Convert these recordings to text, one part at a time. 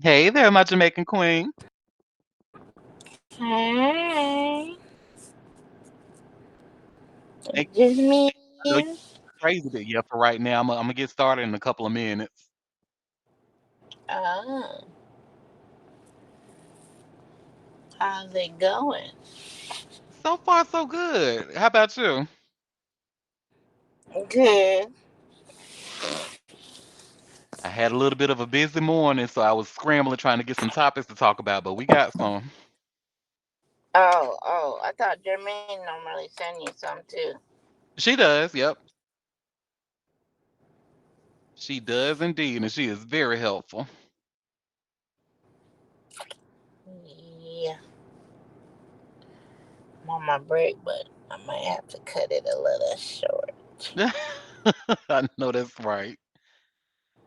Hey there, my Jamaican queen. Hey, Hey, just me. I know you're crazy, but yeah, for right now, I'm gonna get started in a couple of minutes. Oh, how's it going? So far, so good. How about you? Good. I had a little bit of a busy morning, so I was scrambling trying to get some topics to talk about, but we got some. Oh, I thought Jermaine normally send you some too. She does, yep. She does indeed, and she is very helpful. Yeah, I'm on my break, but I might have to cut it a little short. I know that's right.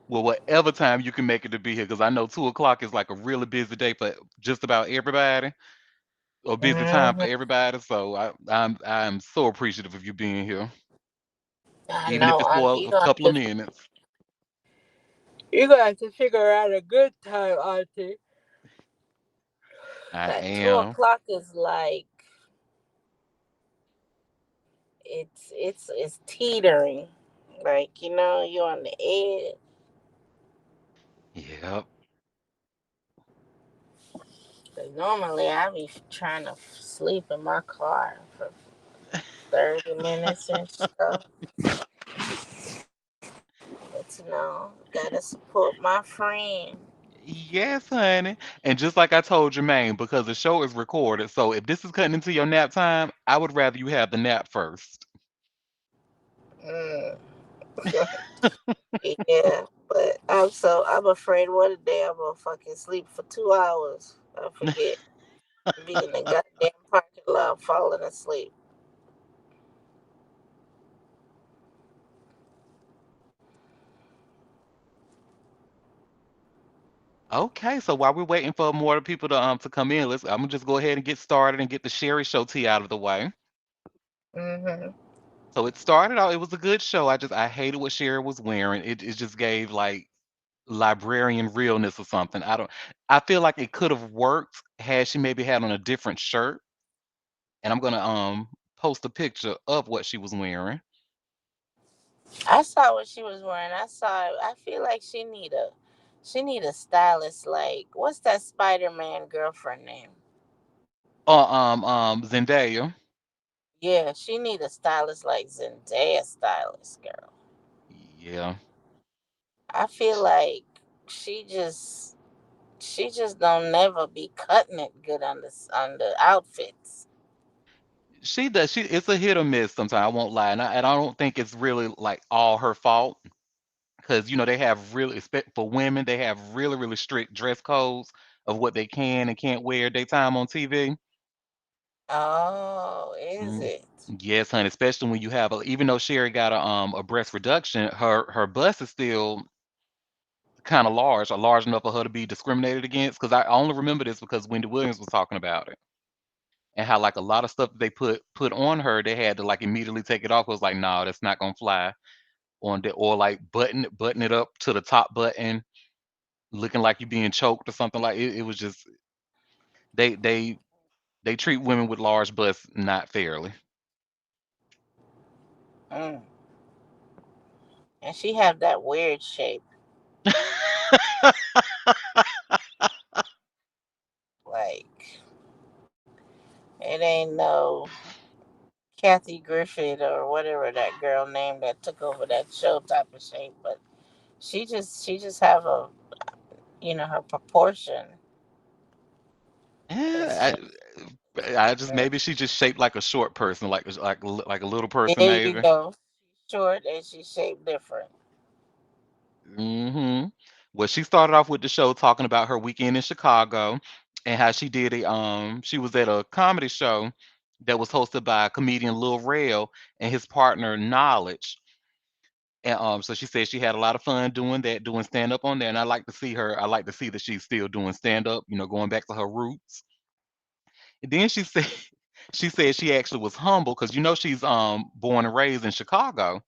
Well, whatever time you can make it to be here, because I know 2 o'clock is like a really busy day for just about everybody. A busy time Hmm. for everybody. So I'm so appreciative of you being here, I even if know, it's Auntie. for a couple of minutes. You gonna have to figure out a good time, Auntie. I That two am. o'clock is like it's teetering. Like you're on the edge. Yep. 'Cause normally I be trying to sleep in my car for 30 minutes and stuff. But gotta support my friend. Yes, honey. And just like I told Jermaine, because the show is recorded, so if this is cutting into your nap time, I would rather you have the nap first. Mm. Yeah, but I'm afraid one day I'm gonna fucking sleep for 2 hours. I forget. Be in the goddamn parking lot falling asleep. Okay, so while we're waiting for more people to come in, I'm gonna just go ahead and get started and get the Sherry Show tea out of the way. Hmm. So it started out, it was a good show. I hated what Sherry was wearing. It just gave like librarian realness or something. I feel like it could have worked had she maybe had on a different shirt. And I'm gonna post a picture of what she was wearing. I saw what she was wearing. I feel like she need a stylist. Like what's that Spider Man girlfriend name? Zendaya. Yeah, she need a stylist like Zendaya stylist girl. Yeah. I feel like she just she just don't never be cutting it good on the outfits. She does. It's a hit or miss sometimes. I won't lie, and I don't think it's really like all her fault because they have for women they have really strict dress codes of what they can and can't wear daytime on TV. Oh, is Mm. it? Yes, honey. Especially when you have even though Sherry got a breast reduction, her bust is still kind of large, or large enough for her to be discriminated against. Because I only remember this because Wendy Williams was talking about it and how like a lot of stuff that they put on her, they had to like immediately take it off. It was like, no, that's not gonna fly on the or like button it up to the top button, looking like you're being choked or something like it. It was just they they they treat women with large busts not fairly. Mm. And she have that weird shape. Like it ain't no Kathy Griffith or whatever that girl named that took over that show type of shape, but she just have her proportion. Eh, I just maybe she just shaped like a short person, like a little person There you maybe. go. She's short and she's shaped different. Hmm. Well, she started off with the show talking about her weekend in Chicago and how she was at a comedy show that was hosted by comedian Lil Rel and his partner Knowledge. And so she said she had a lot of fun doing that, doing stand up on there. And I like to see that she's still doing stand up, going back to her roots. And then she said she said she actually was humble because she's born and raised in Chicago.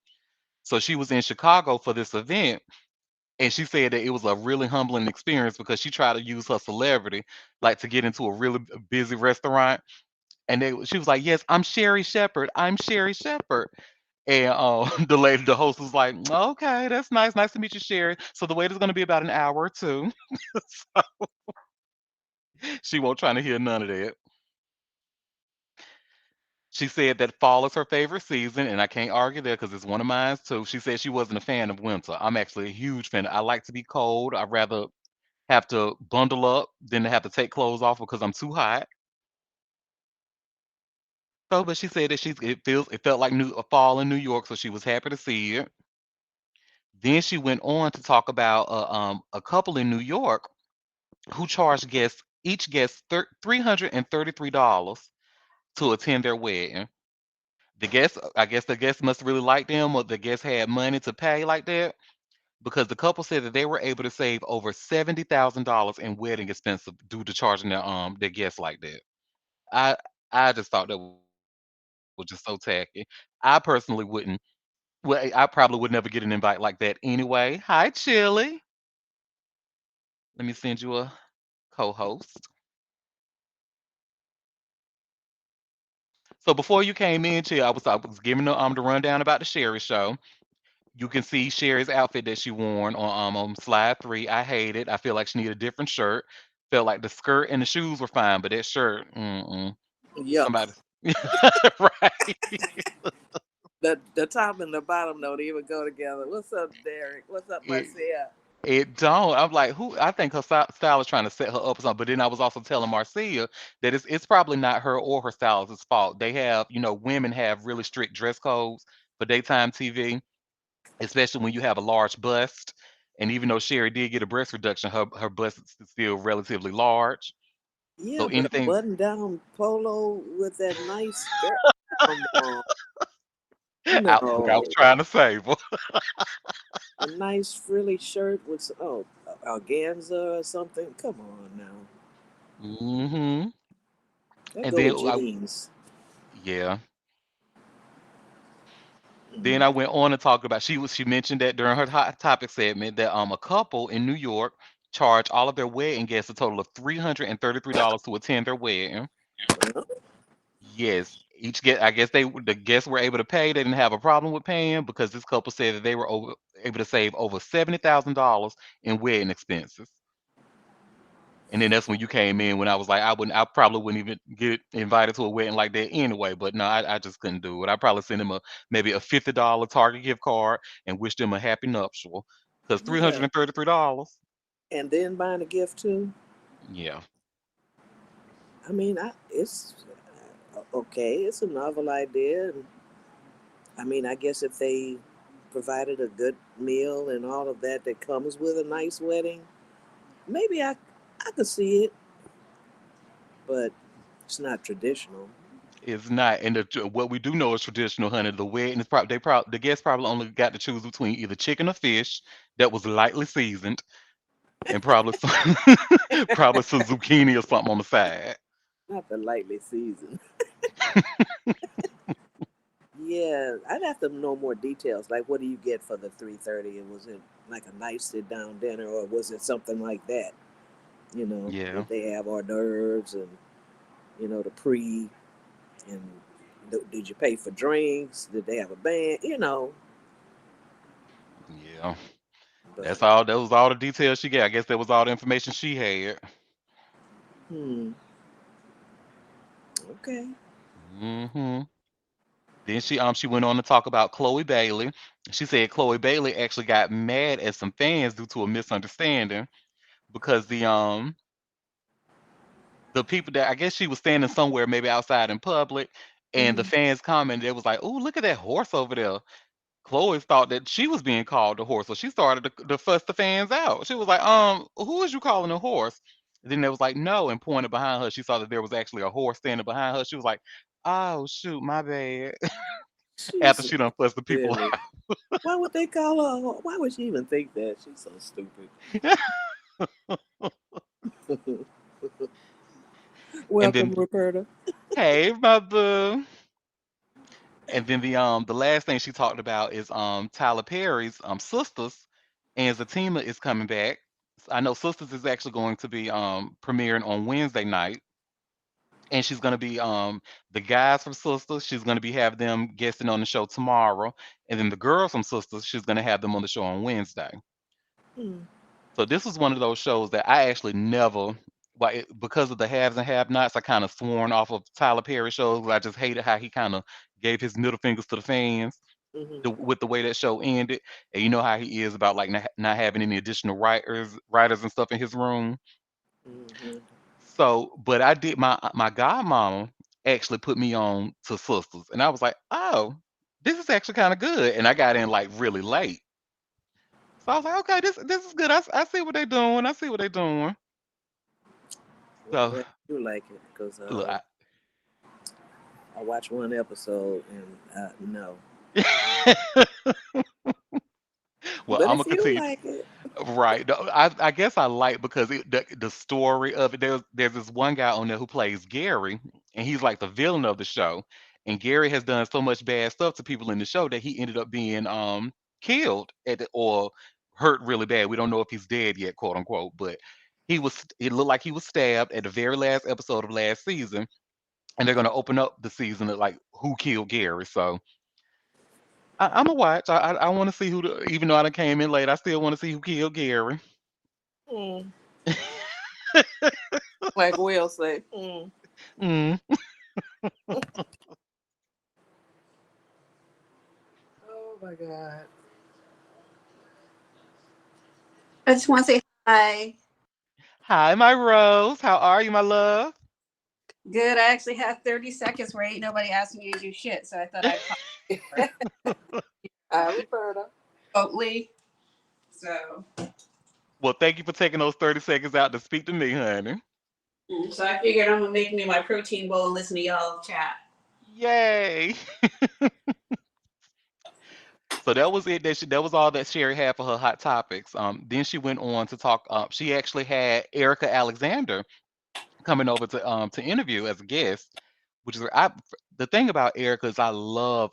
So she was in Chicago for this event And she said that it was a really humbling experience because she tried to use her celebrity, like to get into a really busy restaurant. And she was like, "Yes, I'm Sherry Shepherd. I'm Sherry Shepherd." And the host was like, "Okay, that's nice. Nice to meet you, Sherry. So the wait is going to be about an hour or two." So she won't trying to hear none of that. She said that fall is her favorite season, and I can't argue that because it's one of mine too. She said she wasn't a fan of winter. I'm actually a huge fan. I like to be cold. I'd rather have to bundle up than to have to take clothes off because I'm too hot. So, but she said that it felt like new a fall in New York, so she was happy to see it. Then she went on to talk about a couple in New York who charged guests each guest $333 to attend their wedding. The guests, I guess the guests must really like them, or the guests had money to pay like that, because the couple said that they were able to save over $70,000 in wedding expenses due to charging their guests like that. I I just thought that was just so tacky. I personally I probably would never get an invite like that anyway. Hi, Chili. Let me send you a co-host. So before you came in, Chili, I was giving the rundown about the Sherry show. You can see Sherry's outfit that she worn on slide 3. I hate it. I feel like she needed a different shirt. Felt like the skirt and the shoes were fine, but that shirt, mm-mm. Yuck. Somebody, right? The top and the bottom don't even go together. What's up, Derek? What's up, It Marcia? it don't. I'm like, who? I think her style is trying to set her up or something. But then I was also telling Marcia that it's probably not her or her stylist's fault. They have, women have really strict dress codes for daytime TV, especially when you have a large bust. And even though Sherry did get a breast reduction, her bust is still relatively large. Yeah, So but a anything, button down polo with that nice skirt. Come on. look, I was No. trying to save her. A nice frilly shirt with organza or something. Come on now. Hmm. That And go then with jeans. yeah. Then Mm. I went on to talk about she mentioned that during her hot topic segment that a couple in New York charged all of their wedding guests a total of $333 to attend their wedding. Well, Yes, each get I guess the guests were able to pay. They didn't have a problem with paying because this couple said that they were able to save over $70,000 in wedding expenses. And then that's when you came in when I was like, I probably wouldn't even get invited to a wedding like that anyway. But no, I just couldn't do it. I probably send them maybe a $50 Target gift card and wish them a happy nuptial. Because three hundred yeah. and $33. And then buying a gift too. Yeah. I mean, it's okay. It's a novel idea. And I mean, I guess if they provided a good meal and all of that that comes with a nice wedding, maybe I could see it, but it's not traditional. It's not. And what we do know is traditional, honey. The wedding is probably the guests probably only got to choose between either chicken or fish that was lightly seasoned and probably some probably some zucchini or something on the side. Not the lightly seasoned. Yeah, I'd have to know more details. Like, what do you get for the 330? And was it like a nice sit down dinner, or was it something like that? You know, Yeah. did they have hors d'oeuvres and the pre and did you pay for drinks? Did they have a band? Yeah. But That's all. That was all the details she got. I guess that was all the information she had. hmm, okay. Hmm. Then she went on to talk about Chloe Bailey. She said Chloe Bailey actually got mad at some fans due to a misunderstanding because the people that I guess she was standing somewhere maybe outside in public, and the Hmm. fans commented. It was like, "Oh, look at that horse over there." Chloe thought that she was being called a horse, so she started to fuss the fans out. She was like, who is you calling a horse?" Then there was like, "No," and pointed behind her. She saw that there was actually a horse standing behind her. She was like, "Oh shoot, my bad." After She's she done fussed the people silly. Why would they call her? Why would she even think that? She's so stupid. out. And then, Welcome, Roberta. hey, my boo. And then the last thing she talked about is Tyler Perry's sisters, and Zatima is coming back. I know Sisters is actually going to be premiering on Wednesday night, and she's gonna be the guys from Sisters. She's gonna be have them guesting on the show tomorrow, and then the girls from Sisters. She's gonna have them on the show on Wednesday. Hmm. So this was one of those shows that I actually never, like, because of the haves and have-nots. I kind of sworn off of Tyler Perry shows. I just hated how he kind of gave his middle fingers to the fans Hmm. with the way that show ended. And you know how he is about like not having any additional writers and stuff in his room. Hmm. So, but I did my godmama actually put me on to Sisters, and I was like, oh, this is actually kind of good. And I got in like really late, so I was like, okay, this is good. I see what they're doing. I see what they're doing. I'm So, glad you like it because look, I watched one episode and no. well, But I'm gonna if you continue. like it, Right. I guess I like because the story of it. There's this one guy on there who plays Gary, and he's like the villain of the show. And Gary has done so much bad stuff to people in the show that he ended up being killed or hurt really bad. We don't know if he's dead yet, quote unquote. But he was. It looked like he was stabbed at the very last episode of last season, and they're gonna open up the season of like who killed Gary. So I'm gonna watch. I want to see even though I came in late, I still want to see who killed Gary. hmm, like Will say, Mm. oh my God. I just want to say hi. Hi, my Rose. How are you, my love? Good. I actually had 30 seconds where ain't nobody asking me to do shit, so I thought I'd pop Hi, Roberta. remotely. So, Well, thank you for taking those 30 seconds out to speak to me, honey. so I figured I'm gonna make me my protein bowl and listen to y'all chat. Yay. So that was it. That was all that Sherry had for her hot topics. Then she went on to talk. She actually had Erica Alexander coming over to interview as a guest, which is the thing about Erica is I love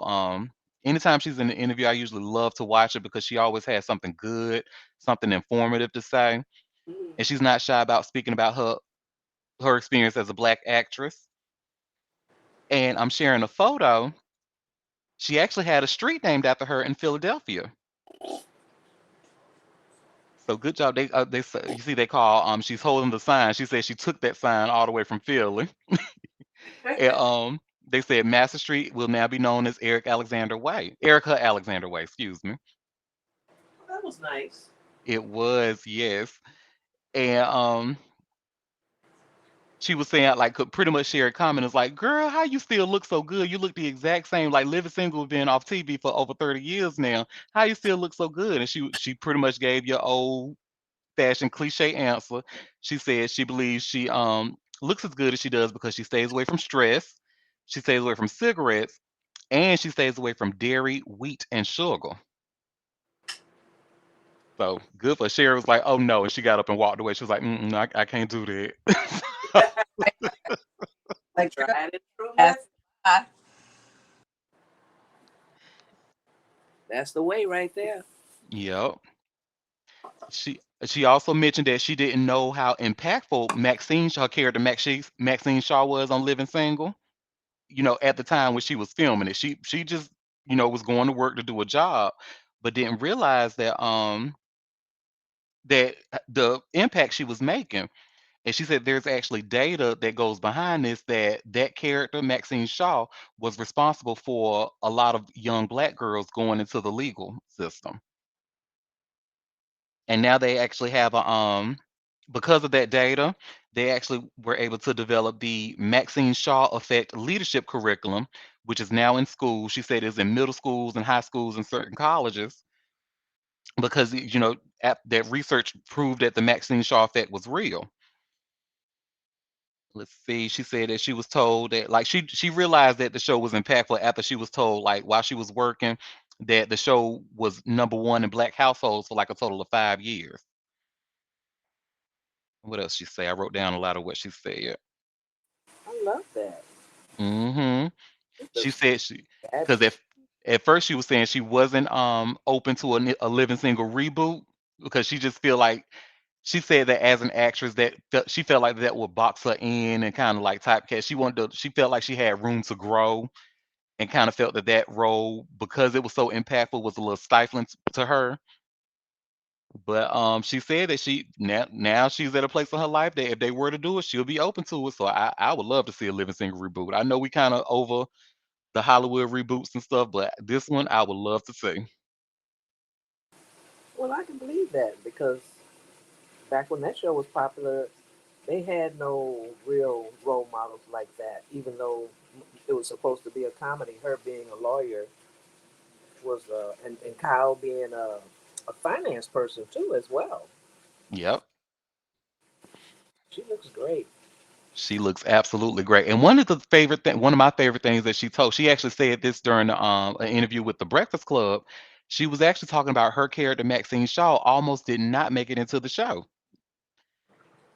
anytime she's in the interview, I usually love to watch it because she always has something good, something informative to say, Mm. and she's not shy about speaking about her experience as a black actress. And I'm sharing a photo. She actually had a street named after her in Philadelphia. So good job. You see they call she's holding the sign. She said she took that sign all the way from Philly. And they said Master Street will now be known as Erica Alexander Way, excuse me. That was nice. It was, yes. And she was saying like could pretty much share a comment. It's like, girl, how you still look so good? You look the exact same. Like Living Single been off TV for over 30 years now. How you still look so good? And she pretty much gave your old fashioned cliche answer. She said she believes she looks as good as she does because she stays away from stress, she stays away from cigarettes, and she stays away from dairy, wheat, and sugar. So good for Sherry was like, oh no, and she got up and walked away. She was like, I can't do that. Like, Tried and true yes. method. That's the way right there. Yep. She also mentioned that she didn't know how impactful her character Maxine Shaw was on Living Single. At the time when she was filming it, she just was going to work to do a job, but didn't realize that the impact she was making. And she said there's actually data that goes behind this that character Maxine Shaw was responsible for a lot of young black girls going into the legal system. And now they actually have a because of that data, they actually were able to develop the Maxine Shaw Effect leadership curriculum, which is now in schools. She said it's in middle schools and high schools and certain colleges because that research proved that the Maxine Shaw effect was real. Let's see. She said that she was told that like she realized that the show was impactful after she was told like while she was working that the show was number one in black households for like a total of 5 years. What else she say? I wrote down a lot of what she said. I love that. Hmm. It's She just said because fabulous. at first she was saying she wasn't open to a Living Single reboot, because she just feel like she said that as an actress that she felt like that would box her in and kind of like typecast. She felt like she had room to grow and kind of felt that that role, because it was so impactful, was a little stifling to her. But she said that now she's at a place in her life that if they were to do it, she'll be open to it. So I would love to see a Living Single reboot. I know we kind of over the Hollywood reboots and stuff, but this one I would love to see. Well, I can believe that because back when that show was popular, they had no real role models like that. Even though it was supposed to be a comedy, her being a lawyer was, and Kyle being a finance person too as well. Yep. She looks great. She looks absolutely great. And one of my favorite things that she actually said this during an interview with the Breakfast Club. She was actually talking about her character Maxine Shaw almost did not make it into the show,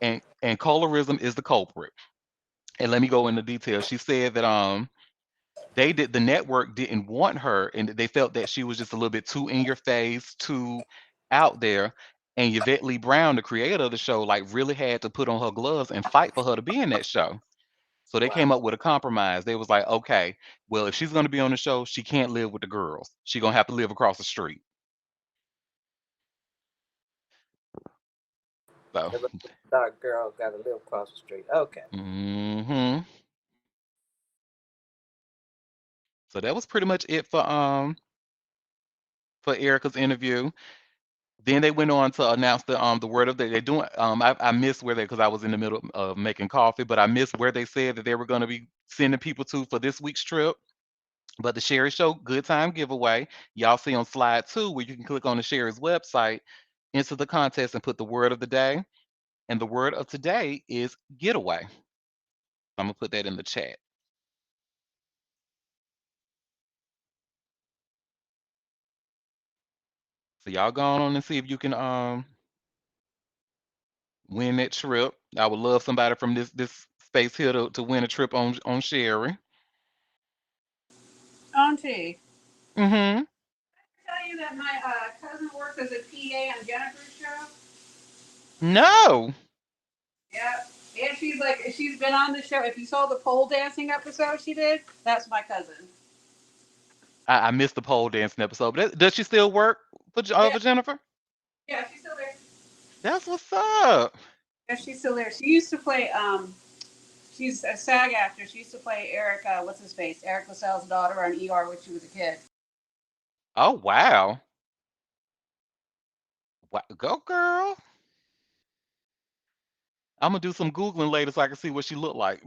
and colorism is the culprit. And let me go into detail. She said that the network didn't want her, and they felt that she was just a little bit too in your face, too out there. And Yvette Lee Brown, the creator of the show, like really had to put on her gloves and fight for her to be in that show. So they Wow. came up with a compromise. They was like, okay, well, if she's gonna be on the show, she can't live with the girls. She gonna have to live across the street. So, The dark girl got to live across the street. Okay. hmm so that was pretty much it for Erica's interview. Then they went on to announce the word of the they're doing. I missed where they because I was in the middle of making coffee, but I missed where they said that they were going to be sending people to for this week's trip. But the Sherry Show Good Time giveaway, y'all see on slide 2 where you can click on the Sherry's website, enter the contest, and put the word of the day. And the word of today is getaway. I'm gonna put that in the chat. So y'all go on and see if you can win that trip. I would love somebody from this space here to win a trip on Sherry. Auntie, Mm-hmm. tell you that my cousin works as a PA on Jennifer's show. No. Yeah, and she's been on the show. If you saw the pole dancing episode she did, that's my cousin. I missed the pole dancing episode. But does she still work Yeah, for Jennifer? yeah, she's still there. That's what's up. Yeah, she's still there. She used to play. She's a SAG actor. She used to play Eric. What's his face? Eric LaSalle's daughter on ER when she was a kid. Oh wow. Go girl. I'm gonna do some googling later so I can see what she looked like.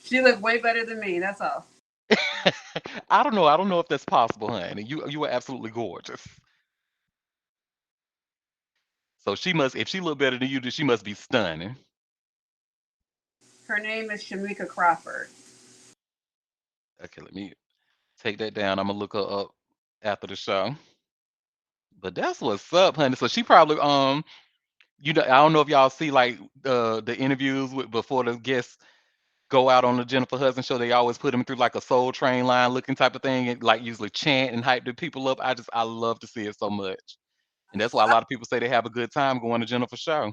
She looked way better than me. That's all. I don't know. I don't know if that's possible, honey. You were absolutely gorgeous. So she must, if she look better than you, then she must be stunning. Her name is Shamika Crawford. Okay, let me take that down. I'm gonna look her up after the show. But that's what's up, honey. So she probably I don't know if y'all see like the interviews before the guests go out on the Jennifer Hudson show. They always put them through like a Soul Train line looking type of thing, and like usually chant and hype the people up. I love to see it so much, and that's why a I, lot of people say they have a good time going to Jennifer's show.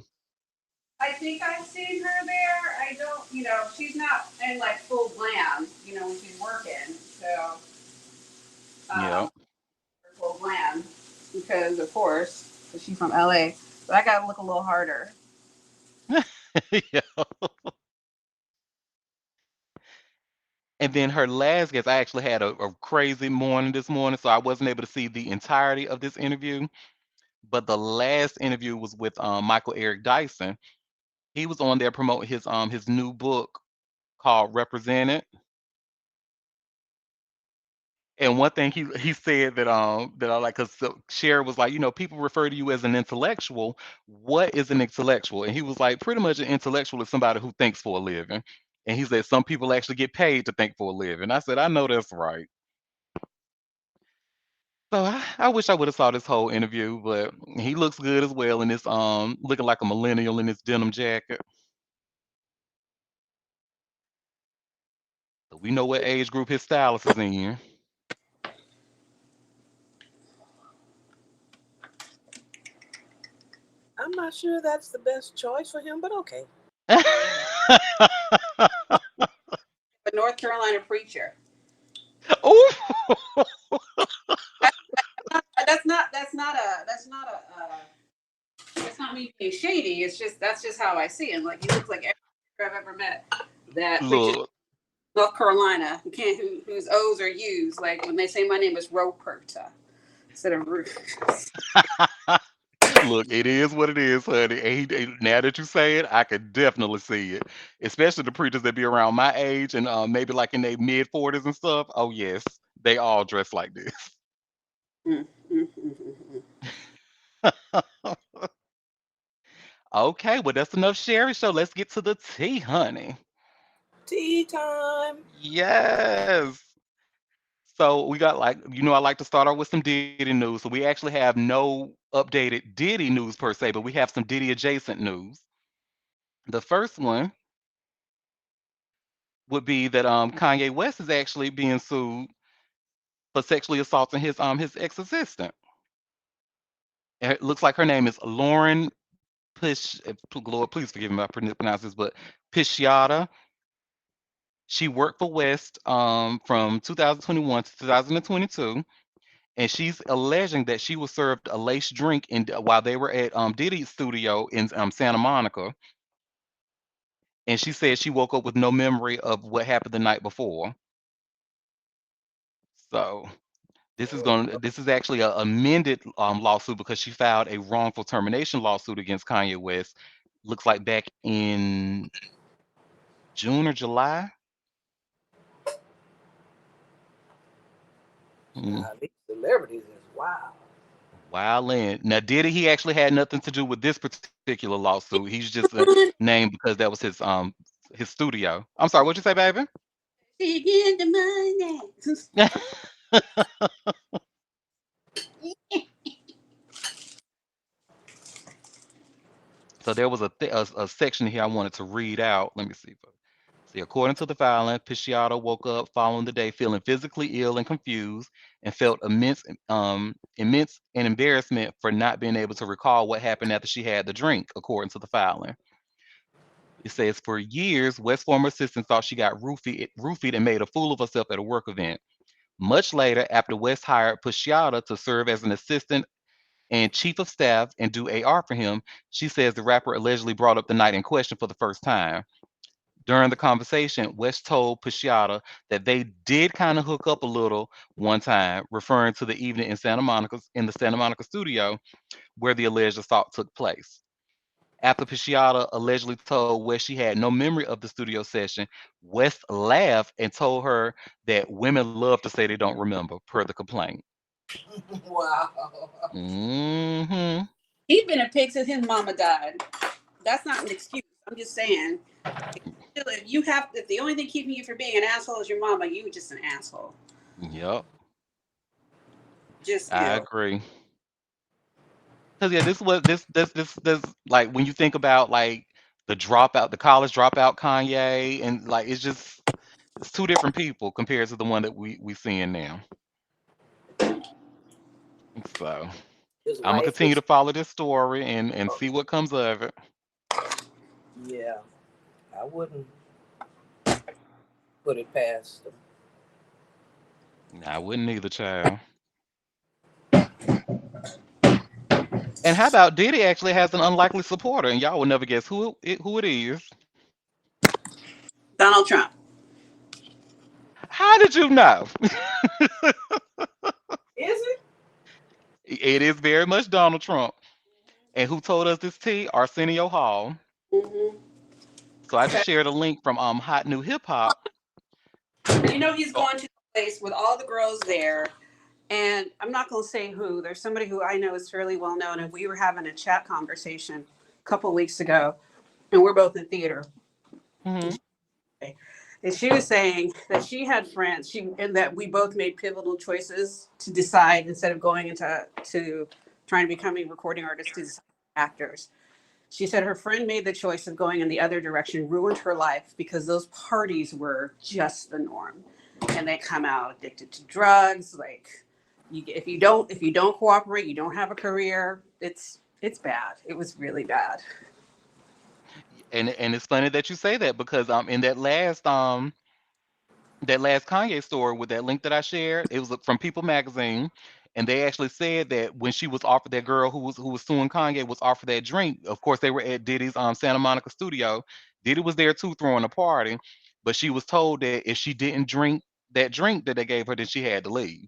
I think I've seen her there. I don't, she's not in like full glam, when she's working. So, Yeah. um, full glam because, of course, 'cause she's from LA. But I got to look a little harder. Yeah. And then her last guest, I actually had a crazy morning this morning, so I wasn't able to see the entirety of this interview. But the last interview was with Michael Eric Dyson. He was on there promoting his new book called Represented. And one thing he said that I like, because so Cher was like, people refer to you as an intellectual. What is an intellectual? And he was like, pretty much an intellectual is somebody who thinks for a living. And he said some people actually get paid to think for a living. I said, I know that's right. So I wish I would have saw this whole interview, but he looks good as well in this looking like a millennial in this denim jacket. So we know what age group his stylist is in. I'm not sure that's the best choice for him, but okay. A North Carolina preacher. Oh, That's not me being shady. It's just that's just how I see him. Like he looks like every preacher I've ever met that preaches look. North Carolina who can't whose O's are U's. Like when they say my name is Roperta instead of Ruth. Look, it is what it is, honey. Now that you say it, I could definitely see it. Especially the preachers that be around my age and maybe like in their mid 40s and stuff. Oh yes, they all dress like this. Mm, mm, mm, mm, mm. Okay, well that's enough Sherry. So let's get to the tea, honey. Tea time. Yes. So we got like I like to start off with some Diddy news. So we actually have no updated Diddy news per se, but we have some Diddy adjacent news. The first one would be that Kanye West is actually being sued for sexually assaulting his ex assistant. It looks like her name is Lauren Pish. Lord, please forgive me if I pronounce this, but Pisciata. She worked for West from 2021 to 2022, and she's alleging that she was served a laced drink while they were at Diddy's studio in Santa Monica, and she said she woke up with no memory of what happened the night before. So this is actually a amended lawsuit because she filed a wrongful termination lawsuit against Kanye West. Looks like back in June or July. Mm, These celebrities is wow. wow, land. Now, did he actually had nothing to do with this particular lawsuit? He's just a name because that was his studio. I'm sorry, what'd you say, baby? She get the money. So there was a section here I wanted to read out. Let me see. See, according to the filing, Pisciato woke up following the day feeling physically ill and confused, and felt immense and embarrassment for not being able to recall what happened after she had the drink. According to the filing, it says for years, West's former assistant thought she got roofied and made a fool of herself at a work event. Much later, after West hired Pisciata to serve as an assistant and chief of staff and do AR for him, she says the rapper allegedly brought up the night in question for the first time. During the conversation, West told Pisciata that they did kind of hook up a little one time, referring to the evening in the Santa Monica studio where the alleged assault took place. After Pisciata allegedly told West she had no memory of the studio session, West laughed and told her that women love to say they don't remember, per the complaint. Wow. Hmm. He's been a pig since his mama died. That's not an excuse. I'm just saying. If you have, if the only thing keeping you from being an asshole is your mama, you just an asshole. Yep, Just I ill. agree. Cause yeah, this was this like when you think about like the college dropout Kanye, and like it's two different people compared to the one that we seeing now. So His I'm gonna wife continue is, to follow this story and see what comes of it. yeah, I wouldn't put it past them. I wouldn't either, child. And how about Diddy actually has an unlikely supporter, and y'all will never guess who it is. Donald Trump. How did you know? Is it? It is very much Donald Trump. And who told us this tea? Arsenio Hall. Mm-hmm. So I just shared a link from Hot New Hip Hop. You know he's Oh, going to the place with all the girls there, and I'm not going to say who. There's somebody who I know is fairly well known, and we were having a chat conversation a couple of weeks ago, and we're both in theater. mhm. And she was saying that she had friends, and that we both made pivotal choices to decide instead of going into trying to becoming recording artists to decide actors. She said her friend made the choice of going in the other direction, ruined her life because those parties were just the norm, and they come out addicted to drugs. Like, if you don't cooperate, you don't have a career. It's bad. It was really bad. And it's funny that you say that because in that last Kanye story with that link that I shared, it was from People Magazine, and they actually said that when she was offered, that girl who was suing Kanye was offered that drink. Of course, they were at Diddy's Santa Monica studio. Diddy was there too, throwing a party, but she was told that if she didn't drink that drink that they gave her, then she had to leave.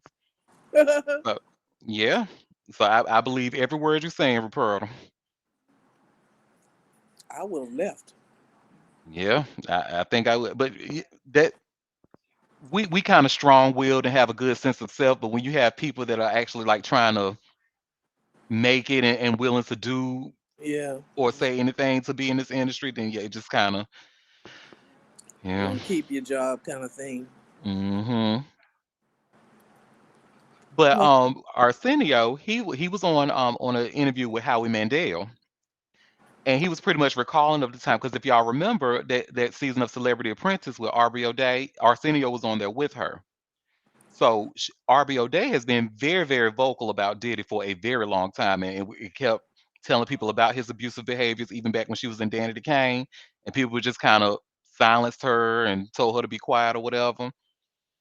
So yeah, so I believe every word you're saying, Roberta. I would have left. Yeah, I think I would, but that we kind of strong willed and have a good sense of self, but when you have people that are actually like trying to make it and willing to do Yeah, or say anything to be in this industry, then yeah, it just kind of you yeah. want to keep your job, kind of thing. Hmm. But Well, Arsenio, he was on an interview with Howie Mandel, and he was pretty much recalling of the time because if y'all remember that season of Celebrity Apprentice with Aubrey O'Day, Arsenio was on there with her. So RBO Day has been very, very vocal about Diddy for a very long time, and it kept telling people about his abusive behaviors, even back when she was in Danny the Kane, and people would just kind of silenced her and told her to be quiet or whatever.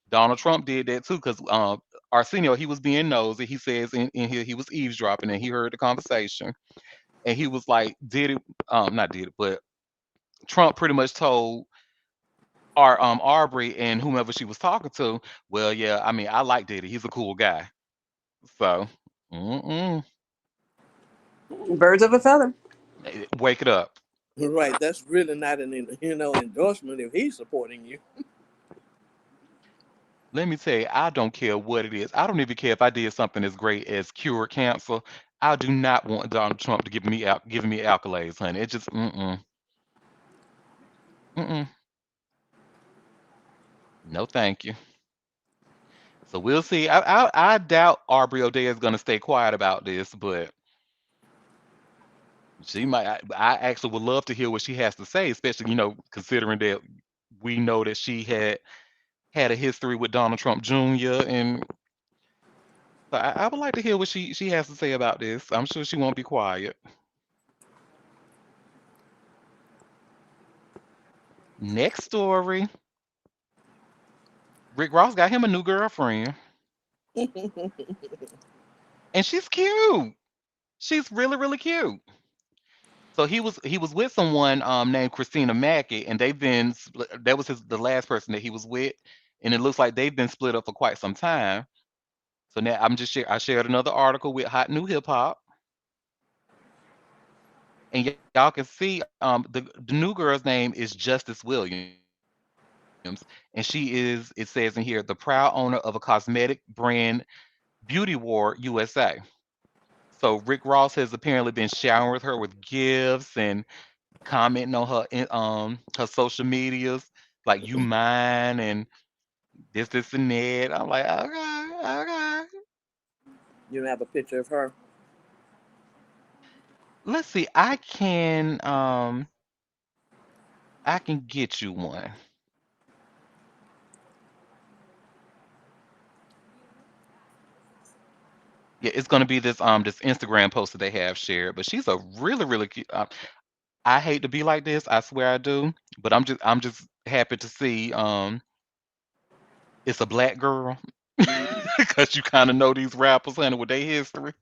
Donald Trump did that too, because Arsenio, he was being nosy. He says in here he was eavesdropping and he heard the conversation, and he was like, Diddy, not Diddy, but Trump pretty much told Arbery and whomever she was talking to, well, yeah, I mean, I like Diddy. He's a cool guy. So, mm-mm, Birds of a feather. wake it up. right. That's really not an endorsement if he's supporting you. Let me tell you, I don't care what it is. I don't even care if I did something as great as cure cancer. I do not want Donald Trump to giving me accolades, honey. It just mm-mm. No, thank you. So we'll see. I doubt Aubrey O'Day is going to stay quiet about this, but she might. I actually would love to hear what she has to say, especially considering that we know that she had a history with Donald Trump Jr. and so I would like to hear what she has to say about this. I'm sure she won't be quiet. Next story. Rick Ross got him a new girlfriend, and she's cute. She's really, really cute. So he was with someone named Christina Mackey, and they've been that was the last person that he was with, and it looks like they've been split up for quite some time. So now I shared another article with Hot New Hip Hop, and y'all can see the new girl's name is Justice Williams, and she is, it says in here, the proud owner of a cosmetic brand, Beauty War USA. So Rick Ross has apparently been showering with her with gifts and commenting on her social medias, like you mine and this and that. I'm like, okay, okay. You don't have a picture of her. Let's see. I can get you one. Yeah, it's gonna be this Instagram post that they have shared, but she's a really, really cute. I hate to be like this, I swear I do, but I'm just happy to see it's a black girl Mm. because you kind of know these rappers, honey, with their history.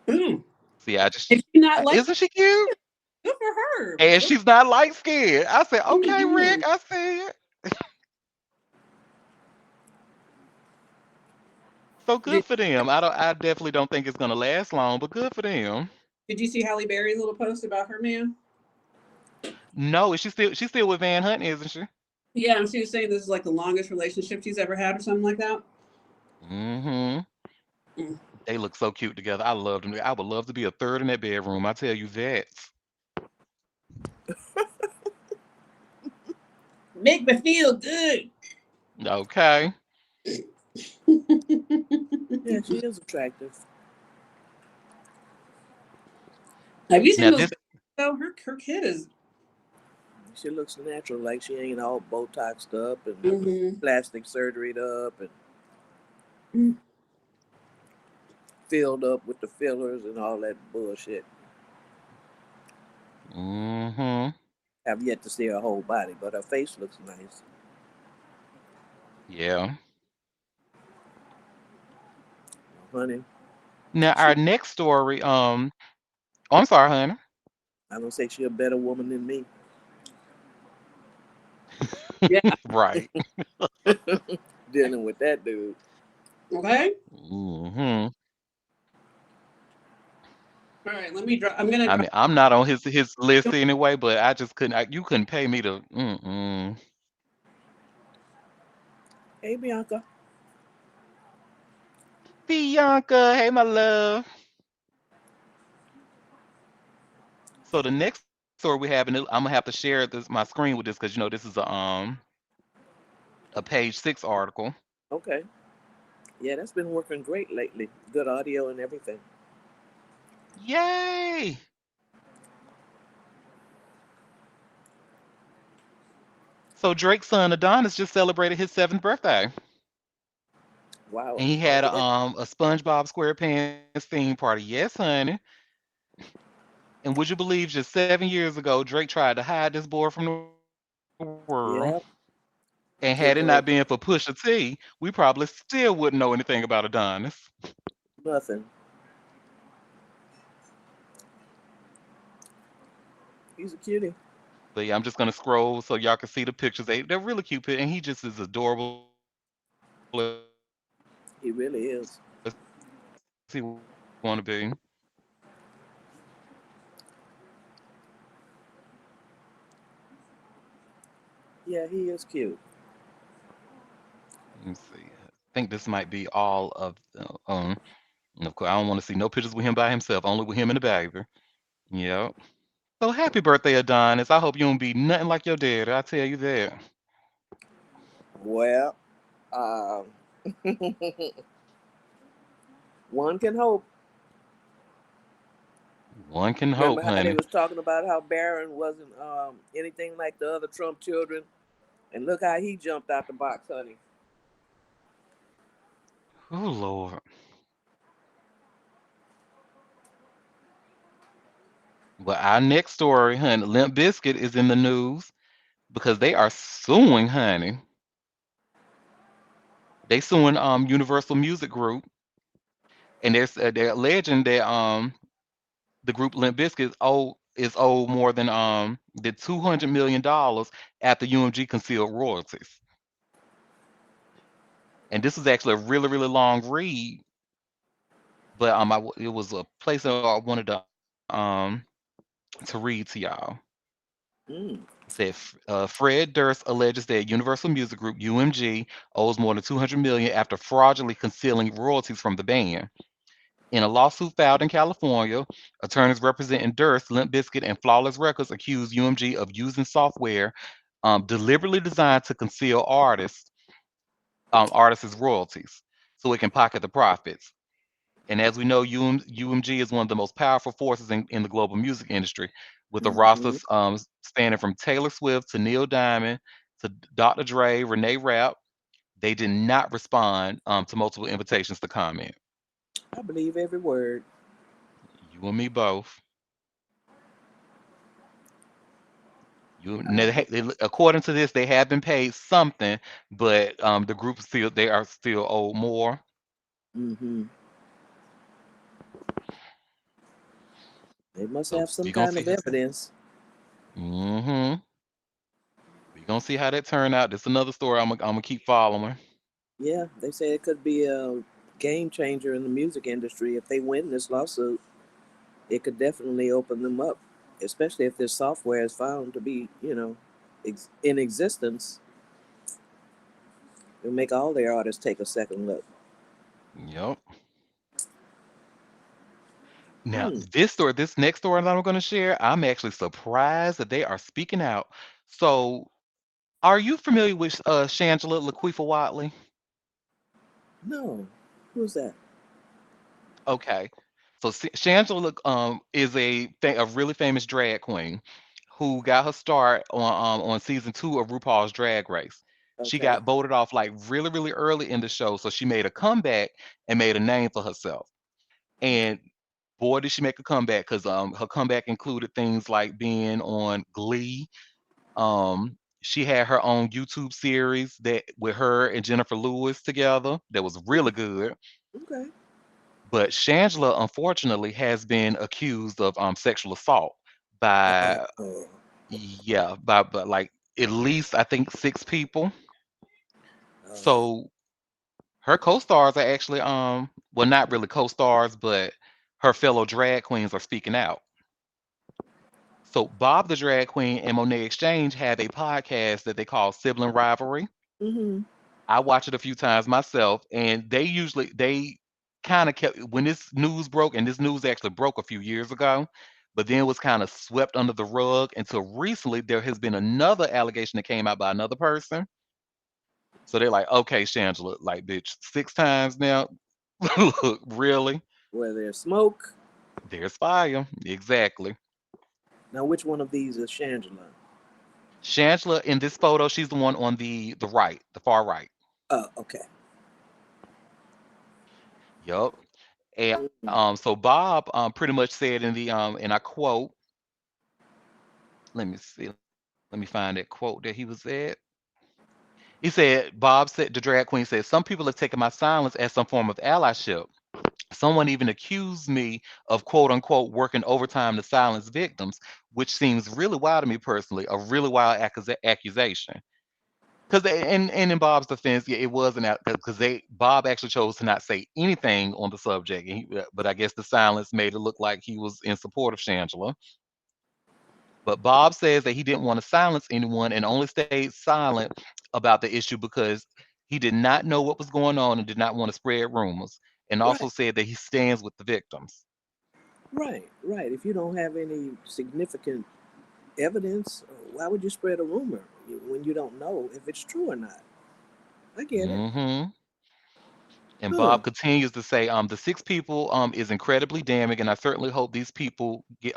Mm. See, I just If she not like, isn't she cute? good for her. And Good. she's not light skinned. I said, okay, Rick, Mm-mm. I see it. So good Did for them. I definitely don't think it's gonna last long, but good for them. Did you see Halle Berry's little post about her man? No, is she's still with Van Hunt, isn't she? Yeah, and she was saying this is like the longest relationship she's ever had, or something like that. Mm-hmm. Mm. They look so cute together. I love them. I would love to be a third in that bedroom. I tell you that. Make me feel good. Okay. Yeah, she is attractive. Have you seen Now those this pictures, though? Her kid is. She looks natural, like she ain't all Botoxed up and Mm-hmm. plastic surgery up. And Mm. filled up with the fillers and all that bullshit. Mm-hmm. Have yet to see her whole body, but her face looks nice. Yeah. Honey, Now she our next story, oh, I'm sorry, honey. I don't say she a better woman than me. Yeah. Right. Dealing with that dude. Okay. Mm-hmm. All right. Let me drop. I'm gonna I drop. mean, I'm not on his list anyway, but I just couldn't. You couldn't pay me to. Mm-mm. Hey Bianca. Bianca, hey my love. So the next story we have, and I'm gonna have to share my screen with this because this is a page 6 article. Okay. Yeah, that's been working great lately. Good audio and everything. Yay! So Drake's son Adonis just celebrated his 7th birthday, Wow. and he Oh had yeah. a SpongeBob SquarePants theme party. Yes, honey. And would you believe just 7 years ago Drake tried to hide this boy from the world, Yeah. and had it not been Didn't for work. Pusha T, we probably still wouldn't know anything about Adonis. Nothing. He's a cutie. But yeah, I'm just gonna scroll so y'all can see the pictures. They're really cute, and he just is adorable as he want to be. He really is. Yeah, he is cute. Let me see. I think this might be all of. And of course, I don't want to see no pictures with him by himself. Only with him and the baby. Yep. So happy birthday, Adonis. I hope you don't be nothing like your dad. I tell you that. Well, um, one can hope. One can hope, Remember how they honey. was talking about how Barron wasn't anything like the other Trump children, and look how he jumped out the box, honey. Oh Lord. Well, our next story, honey, Limp Bizkit is in the news because they are suing, honey. They suing Universal Music Group, and they're alleging that the group Limp Bizkit is owed more than the $200 million after UMG concealed royalties. And this is actually a really really long read, but it was a place that I wanted to read to y'all. Mm. It said Fred Durst alleges that Universal Music Group (UMG) owes more than 200 million after fraudulently concealing royalties from the band. In a lawsuit filed in California, attorneys representing Durst, Limp Bizkit, and Flawless Records accused UMG of using software deliberately designed to conceal artists' royalties so it can pocket the profits. And as we know, UMG is one of the most powerful forces in the global music industry, with a roster Mm-hmm. spanning from Taylor Swift to Neil Diamond to Dr. Dre, Renee Rapp. They did not respond to multiple invitations to comment. I believe every word. You and me both. I hope. According to this, they have been paid something, but the group they are still owed more. Mm-hmm. They must So have some we gonna kind of see. evidence. Mm-hmm. We gonna see how that turn out. This another story I'm gonna keep following. Yeah, they say it could be a game changer in the music industry if they win this lawsuit. It could definitely open them up, especially if this software is found to be, in existence. It'll make all their artists take a second look. Yep. Now Hmm. this next story that I'm gonna share, I'm actually surprised that they are speaking out. So, are you familiar with Shangela Laquifa Watley? No. Who's that? Okay. So Shangela is a really famous drag queen who got her start on season 2 of RuPaul's Drag Race. She Okay. got voted off like really really early in the show, so she made a comeback and made a name for herself. And boy, did she make a comeback because her comeback included things like being on Glee. She had her own YouTube series that with her and Jennifer Lewis together that was really good. Okay. But Shangela, unfortunately, has been accused of sexual assault Oh, by oh, yeah, by like at least I think 6 people. oh. So her co-stars are actually well not really co-stars, but her fellow drag queens are speaking out. So Bob the drag queen and Monet Exchange have a podcast that they call Sibling Rivalry. Mm-hmm. I watch it a few times myself, and they kind of kept when this news broke, and this news actually broke a few years ago, but then was kind of swept under the rug until recently. There has been another allegation that came out by another person. So they're like, okay, Shangela, like bitch, 6 times now. Look, really? Where there's smoke. There's fire. Exactly. Now, which one of these is Shangela? Shangela in this photo, she's the one on the right, the far right. Oh, okay. Yup. And Mm-hmm. so Bob pretty much said in the and I quote, let me see, let me find that quote that he was at. He said, Bob said, the drag queen said, some people have taken my silence as some form of allyship. Someone even accused me of quote unquote working overtime to silence victims, which seems really wild to me personally, a really wild accusation. Because and in Bob's defense, yeah, it wasn't because they Bob actually chose to not say anything on the subject, but I guess the silence made it look like he was in support of Shangela. But Bob says that he didn't want to silence anyone and only stayed silent about the issue because he did not know what was going on and did not want to spread rumors, and also Right, said that he stands with the victims. right, right. If you don't have any significant evidence, why would you spread a rumor when you don't know if it's true or not? I get it. Hmm. And Huh. Bob continues to say, the 6 people is incredibly damning, and I certainly hope these people get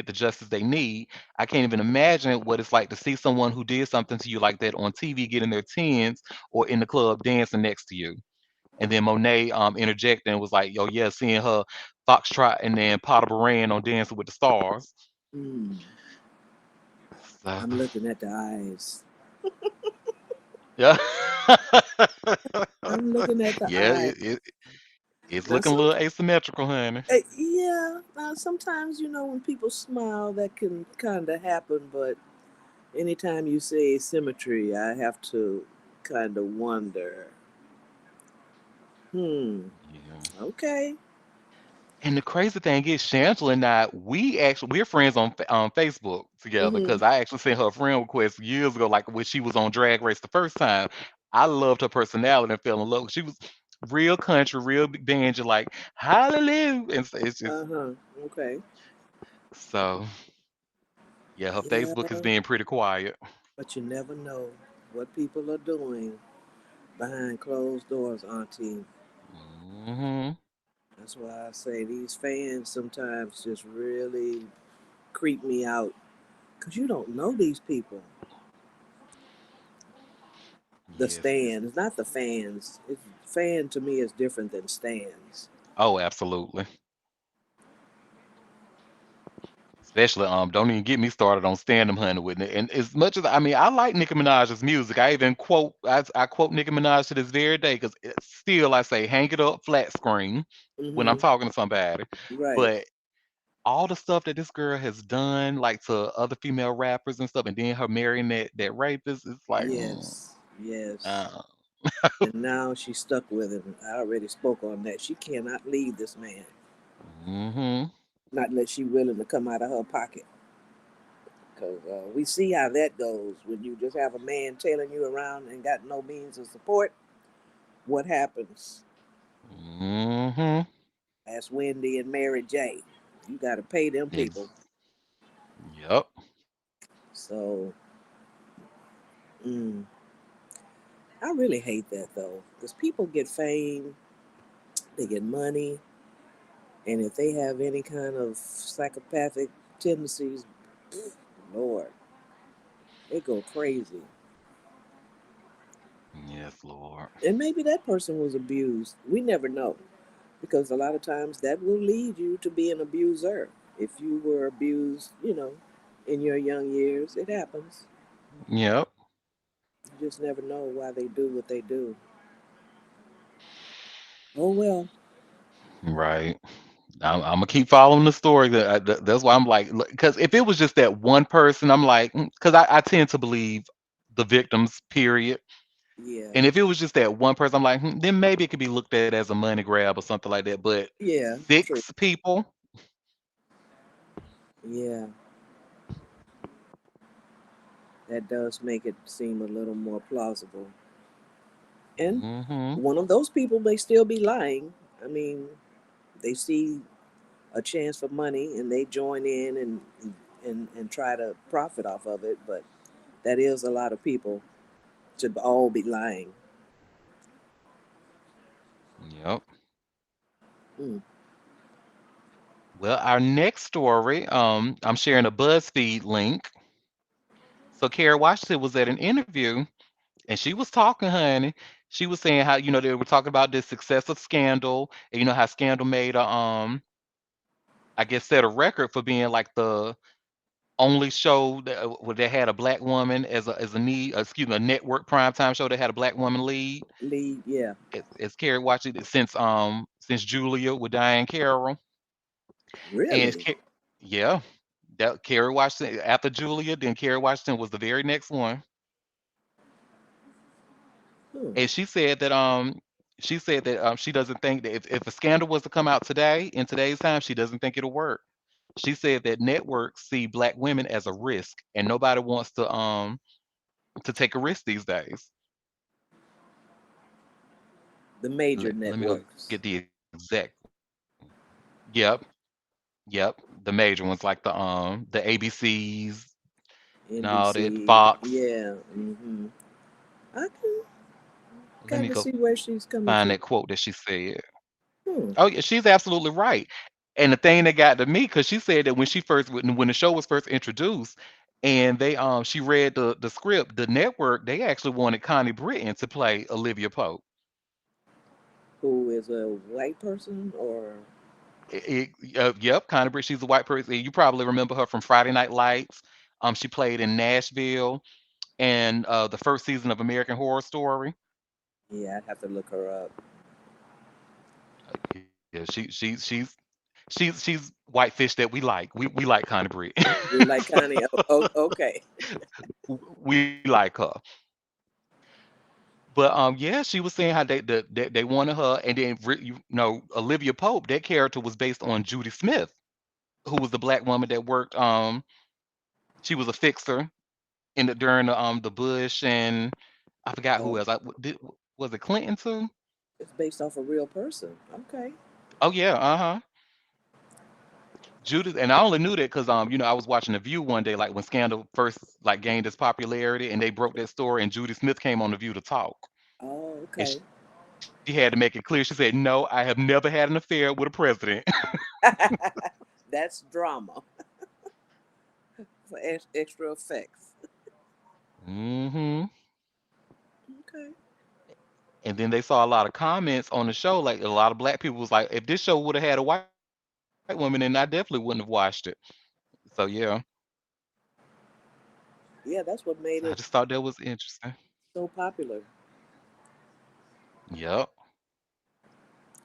the justice they need. I can't even imagine what it's like to see someone who did something to you like that on TV get in their tens or in the club dancing next to you. And then Monet interjected and was like, "Yo, yeah, seeing her foxtrot and then Potter Baran on Dancing with the Stars." Hmm. So, I'm looking at the eyes. yeah, I'm looking at the yeah, eyes. it's Now, looking a little asymmetrical, honey. yeah. Now, sometimes when people smile, that can kind of happen. But anytime you say symmetry, I have to kind of wonder. Hmm. Yeah. Okay. And the crazy thing is, Shangela and I, we're friends on Facebook together Mm-hmm. because I actually sent her a friend request years ago, like when she was on Drag Race the first time. I loved her personality and fell in love. She was real country, real big banjo, like hallelujah, and so it's just Uh huh. Okay. so yeah. Her Yeah. Facebook is being pretty quiet. But you never know what people are doing behind closed doors, Auntie. Hmm. That's why I say these fans sometimes just really creep me out because you don't know these people. The Yes. stands, not the fans. Fan to me is different than stands. Oh, absolutely. Especially don't even get me started on Stand 'em Honey with it. And as much as I mean, I like Nicki Minaj's music. I even I quote Nicki Minaj to this very day because still I say hang it up flat screen when I'm Mm-hmm. talking to somebody. Right. But all the stuff that this girl has done, like to other female rappers and stuff, and then her marrying that rapist, it's like, Yes. Yes. uh, And now she's stuck with him. I already spoke on that. She cannot leave this man, mm-hmm, not unless she's willing to come out of her pocket. Because we see how that goes when you just have a man tailing you around and got no means of support. What happens? mm-hmm. Ask Wendy and Mary J. You got to pay them people. Ex- yep. So, mm, I really hate that though. Because people get fame, they get money, and if they have any kind of psychopathic tendencies, Lord, they go crazy. Yes, Lord. And maybe that person was abused. We never know. because a lot of times that will lead you to be an abuser. If you were abused, in your young years, it happens. Yep. You just never know why they do what they do. Oh well. Right. I'm gonna keep following the story. That's why I'm like, because if it was just that one person, I'm like, because I tend to believe the victims, period. Yeah. And if it was just that one person, I'm like, then maybe it could be looked at as a money grab or something like that. But Yeah. True. six people, Yeah. That does make it seem a little more plausible. And hmm one of those people may still be lying. I mean, they see a chance for money and they join in and try to profit off of it, but that is a lot of people to all be lying. yep. Mm. Well, our next story, I'm sharing a BuzzFeed link. So Kara Washington was at an interview and she was talking, honey. She was saying how, they were talking about this successive scandal, and how Scandal made a I guess set a record for being like the only show that, where they had a black woman as a need, excuse me, a network primetime show that had a black woman lead. Lead, yeah. As Carrie watched it since Julia with Diane Carroll, and Really? yeah, that Carrie Washington after Julia, then Carrie Washington was the very next one, Hmm. and she said that she doesn't think that if a scandal was to come out today in today's time, she doesn't think it'll work. She said that networks see black women as a risk, and nobody wants to take a risk these days. The major Let me go networks. get the exact. Yep, yep. The major ones like the ABCs and all that. NBC, Fox. yeah. I can Let kind me of go see where she's coming find from. that quote that she said. Hmm. Oh yeah, she's absolutely right. And the thing that got to me, because she said that when the show was first introduced, and she read the script, the network they actually wanted Connie Britton to play Olivia Pope. Who is a white person or? Yep, Connie Britton. She's a white person. You probably remember her from Friday Night Lights. She played in Nashville and the first season of American Horror Story. Yeah, I'd have to look her up. Yeah, she's white fish that we like. We like Connie Britton. We like Connie. Oh, okay. We like her. But yeah, she was saying how they wanted her, and then Olivia Pope. That character was based on Judy Smith, who was the black woman that worked. She was a fixer during the Bush, and I forgot Oh, who else. Was it Clinton too? it's based off a real person. Okay. Oh yeah, Judith, and I only knew that because I was watching The View one day, like when Scandal first like gained its popularity, and they broke that story, and Judy Smith came on The View to talk, Oh, and okay. she had to make it clear. She said, "No, I have never had an affair with a president." That's drama for extra effects. hmm Okay. And then they saw a lot of comments on the show, like a lot of black people was like, "If this show would have had a white woman, then I definitely wouldn't have watched it." So yeah, Yeah, that's what so I made just it thought that was interesting. so popular. Yep.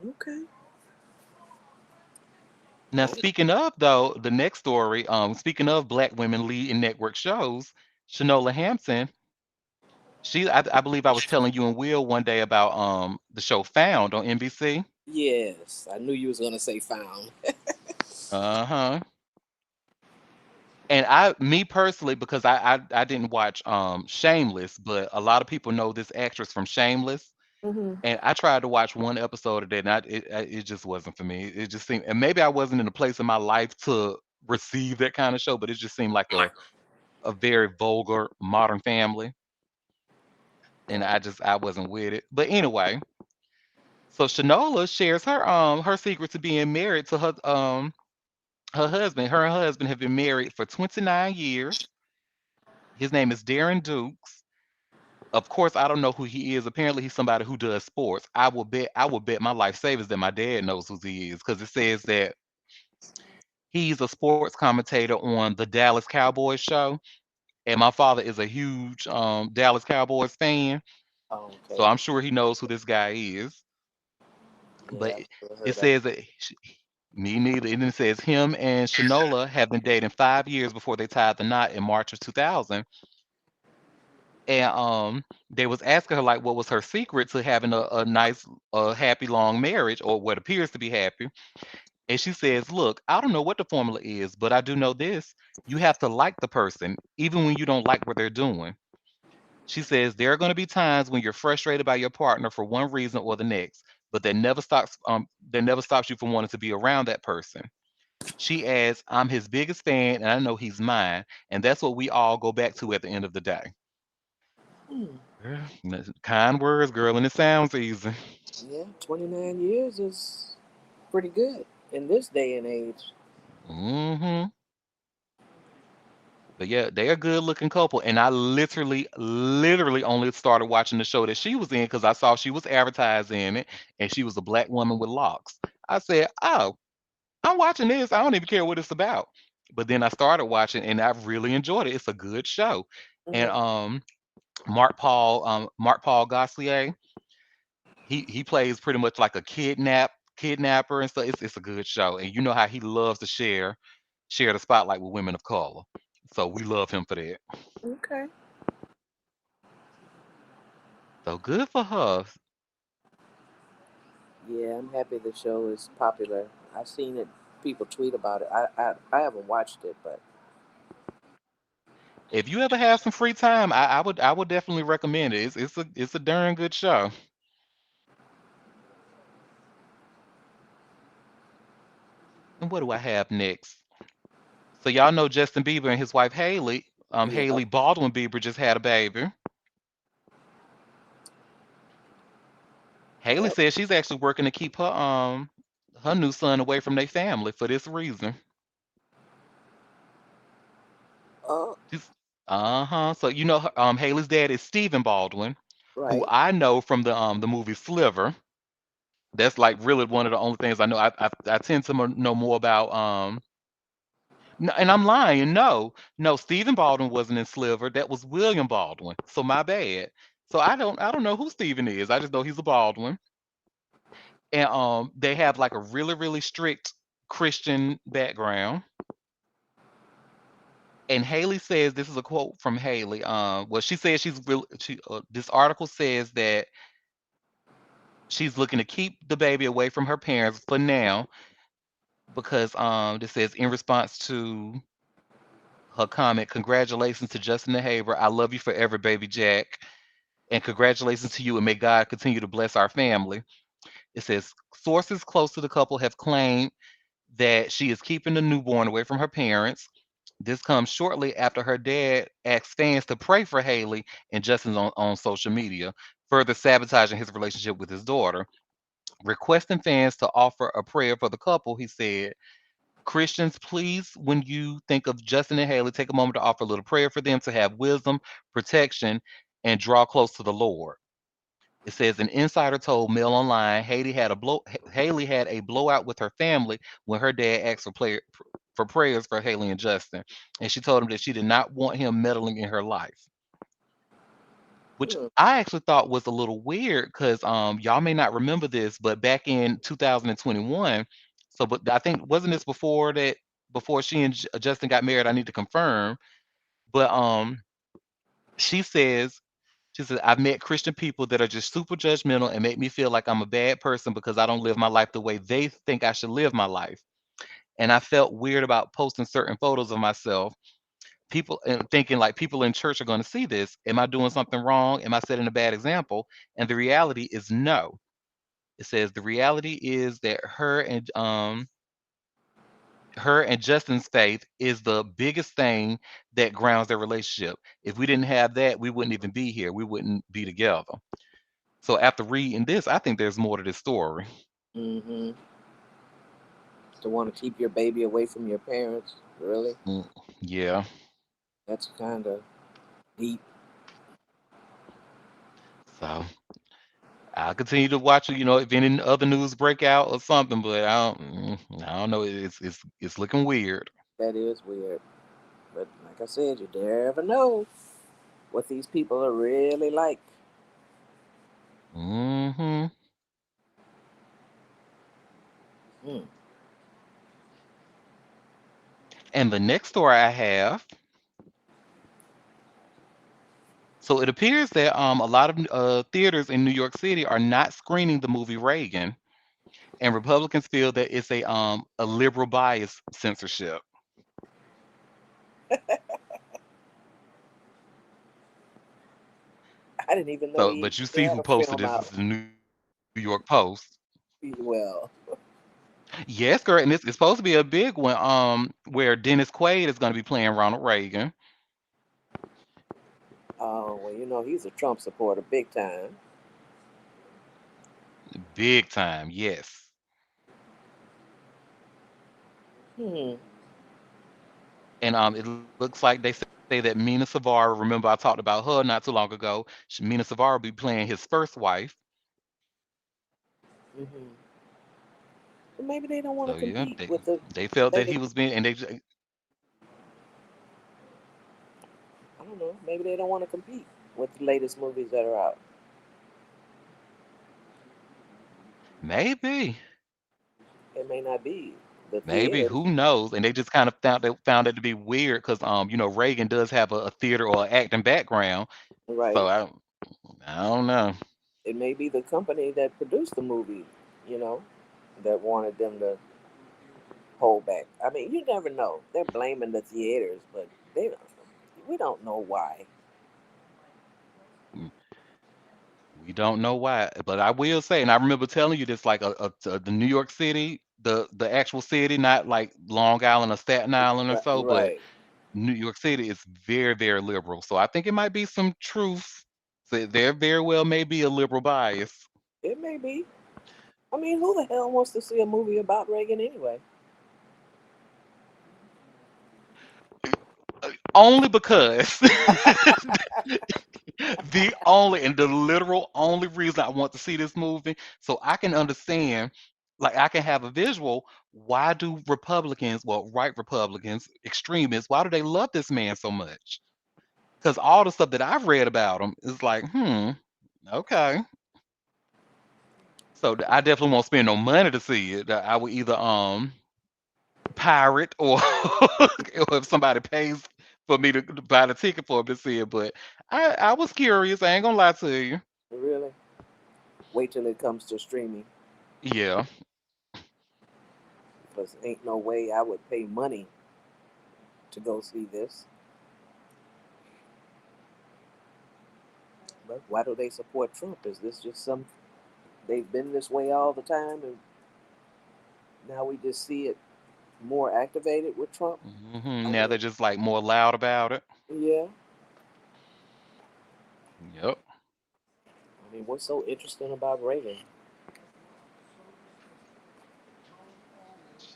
Okay. Now, Oh, speaking of though, the next story, speaking of black women lead in network shows, Shanola Hampton, I believe I was telling you and Will one day about the show Found on NBC. yes. I knew you was gonna say found. Uh-huh. And me personally, because I didn't watch Shameless, but a lot of people know this actress from Shameless. Hmm. And I tried to watch one episode of that, and it just wasn't for me. It just seemed, and maybe I wasn't in a place in my life to receive that kind of show, but it just seemed like a very vulgar Modern Family, and Oh, I wasn't with it. But anyway, so Shanola shares her secret to being married to her husband. Her and her husband have been married for 29 years. His name is Darren Dukes. Of course, I don't know who he is. Apparently, he's somebody who does sports. I will bet my life savings that my dad knows who he is because it says that he's a sports commentator on the Dallas Cowboys show, and my father is a huge Dallas Cowboys fan, so Okay. I'm sure he knows who this guy is. Yeah, But I've never it heard of. says that me neither. And it says him and Shanola have been dating 5 years before they tied the knot in March of 2000. And they was asking her like what was her secret to having a nice, happy long marriage, or what appears to be happy. And she says, "Look, I don't know what the formula is, but I do know this: you have to like the person, even when you don't like what they're doing." She says there are going to be times when you're frustrated by your partner for one reason or the next, but that never stops you from wanting to be around that person. She adds, "I'm his biggest fan, and I know he's mine, and that's what we all go back to at the end of the day." Hmm. Girl, kind words, girl, and it sounds easy. Yeah, 29 years is pretty good in this day and age. Hmm. But yeah, they're a good looking couple. And I literally only started watching the show that she was in because I saw she was advertised in it and she was a black woman with locks. I said, "Oh, I'm watching this. I don't even care what it's about." But then I started watching and I really enjoyed it. It's a good show. And Hmm. Mark Paul Gosselaar, he plays pretty much like a kidnapper and stuff. It's a good show. And you know how he loves to share the spotlight with women of color. So we love him for that. Okay. So good for her. Yeah, I'm happy the show is popular. I've seen it. People tweet about it. I haven't watched it, but If you ever have some free time, I would definitely recommend it. It's a darn good show. And what do I have next? So y'all know Justin Bieber and his wife Haley. yeah. Haley Baldwin Bieber just had a baby. Haley Yep. says she's actually working to keep her new son away from their family for this reason. Oh, She's uh-huh. So you know Haley's dad is Stephen Baldwin, who right. I know from the movie Sliver. That's like really one of the only things I know. I tend to know more about and I'm lying. No, no, Stephen Baldwin wasn't in Sliver. That was William Baldwin. So my bad. So I don't know who Stephen is. I just know he's a Baldwin. And they have like a really strict Christian background. And Haley says this is a quote from Haley. Well, she says this article says that she's looking to keep the baby away from her parents for now because this says in response to her comment, "Congratulations to Justin and Haber. I love you forever, baby Jack. And congratulations to you, and may God continue to bless our family." It says sources close to the couple have claimed that she is keeping the newborn away from her parents. This comes shortly after her dad asked fans to pray for Haley and Justin on social media, further sabotaging his relationship with his daughter. Requesting fans to offer a prayer for the couple, he said, "Christians, please, when you think of Justin and Haley, take a moment to offer a little prayer for them to have wisdom, protection, and draw close to the Lord." It says an insider told Mail Online Haley had a blowout with her family when her dad asked for prayers for Haley and Justin, and she told him that she did not want him meddling in her life, which Hmm. I actually thought was a little weird because y'all may not remember this, but back in 2021, but I think wasn't this before she and Justin got married? I need to confirm, but she says she said, "I've met Christian people that are just super judgmental and make me feel like I'm a bad person because I don't live my life the way they think I should live my life. And I felt weird about posting certain photos of myself. People and thinking like people in church are going to see this. Am I doing something wrong? Am I setting a bad example?" And the reality is no. It says the reality is that her and Justin's faith is the biggest thing that grounds their relationship. If we didn't have that, we wouldn't even be here. We wouldn't be together. So after reading this, I think there's more to this story. Mm-hmm. To want to keep your baby away from your parents, really? Yeah. That's kind of deep. So I'll continue to watch it. If any other news break out or something, but I don't know. It's looking weird. That is weird. But like I said, you never know what these people are really like. Hmm. Hmm. And the next story I have, so it appears that a lot of theaters in New York City are not screening the movie Reagan, and Republicans feel that it's a liberal bias censorship. I didn't even know So, he but you see had who a posted film this? out. This is the New York Post. Well, Yes, girl, and it's supposed to be a big one. Where Dennis Quaid is going to be playing Ronald Reagan, well, he's a Trump supporter, big time. big time. Yes, Hmm. and it looks like they say that Mina Savara. Remember, I talked about her not too long ago. Mina Savara will be playing his first wife. Hmm. But maybe they don't want So to yeah, compete they with the they felt that he latest. was being, and I don't know. Maybe they don't want to compete with the latest movies that are out. maybe. It may not be the Maybe, theaters, who knows? And they just kind of found it to be weird because Reagan does have a theater or acting background. So right? I don't know. It may be the company that produced the movie, you know, that wanted them to hold back. I mean, you never know. They're blaming the theaters, but they don't. We don't know why. Mm, we don't know why, but I will say, and I remember telling you this, like the New York City, the actual city, not like Long Island or Staten Island or so, but Right. New York City is very, very liberal. So I think it might be some truth. So there very well may be a liberal bias. It may be. I mean, who the hell wants to see a movie about Reagan anyway? Only because the only and the literal only reason I want to see this movie, so I can understand, like I can have a visual. Why do Republicans, well, right Republicans, extremists, why do they love this man so much? Because all the stuff that I've read about him is like, okay. So I definitely won't spend no money to see it. I would either pirate or or if somebody pays for me to buy the ticket for me to see it. But I was curious. I ain't gonna lie to you. Really? Wait till it comes to streaming, Yeah. because ain't no way I would pay money to go see this. But why do they support Trump? Is this just some they've been this way all the time, and now we just see it more activated with Trump? I Now they're mean, just like more loud about it. yeah. Yep. I mean, what's so interesting about Reagan?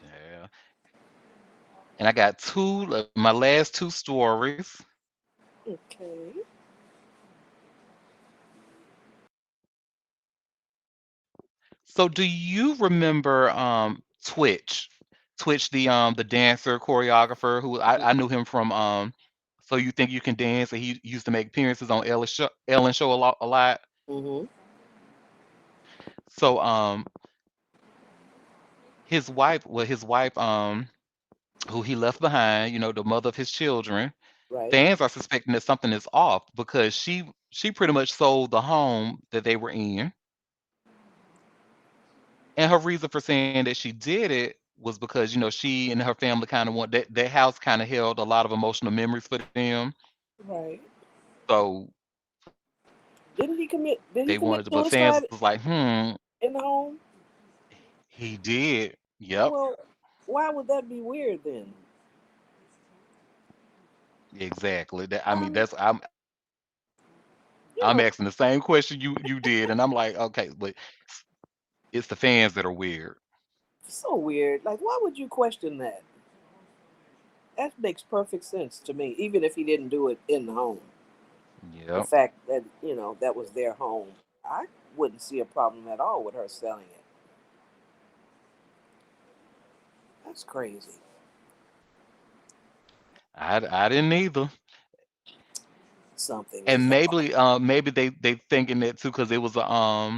Yeah. And I got my last two stories. Okay. So do you remember Twitch? Twitch, the dancer choreographer who I knew him from So You Think You Can Dance, and he used to make appearances on Ellen show a lot. Mm-hmm. So his wife who he left behind, the mother of his children, Right. fans are suspecting that something is off because she pretty much sold the home that they were in. And her reason for saying that she did it was because, she and her family kind of want that house kind of held a lot of emotional memories for them. Right. So Didn't he commit? they Did he wanted to, commit but fans was suicide like, in the home? he did. Yep, Well, why would that be weird then? exactly. I I mean, mean, I'm you know, asking the same question you did, and I'm like, okay, but it's the fans that are weird. so weird. Like, why would you question that? That makes perfect sense to me, even if he didn't do it in the home. The Yep. fact that, that was their home, I wouldn't see a problem at all with her selling it. That's crazy. I didn't either. Something is And wrong. maybe they thinking that too because it was a